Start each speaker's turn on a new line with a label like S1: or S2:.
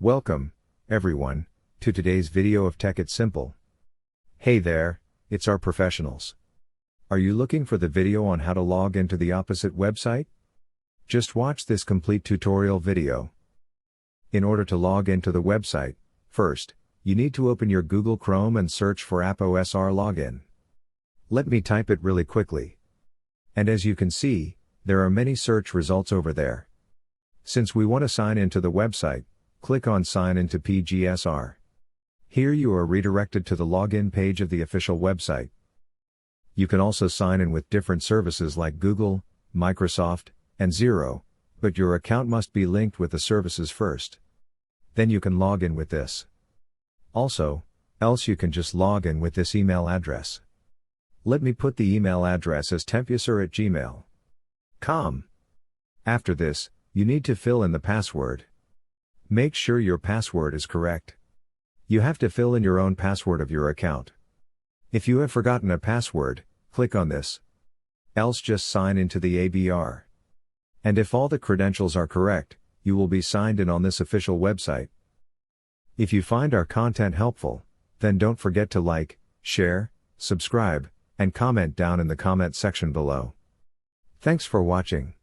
S1: Welcome, everyone, to today's video of Tech It Simple. Hey there, it's our professionals. Are you looking for the video on how to log into the opposite website? Just watch this complete tutorial video. In order to log into the website, first, you need to open your Google Chrome and search for AppOSR login. Let me type it really quickly. And as you can see, there are many search results over there. Since we want to sign into the website, click on Sign into PGSR. Here you are redirected to the login page of the official website. You can also sign in with different services like Google, Microsoft, and Xero, but your account must be linked with the services first. Then you can log in with this. Else you can just log in with this email address. Let me put the email address as tempusir@gmail.com. After this, you need to fill in the password. Make sure your password is correct. You have to fill in your own password of your account. If you have forgotten a password, click on this. Else just sign into the ABR. And if all the credentials are correct, you will be signed in on this official website. If you find our content helpful, then don't forget to like, share, subscribe, and comment down in the comment section below. Thanks for watching.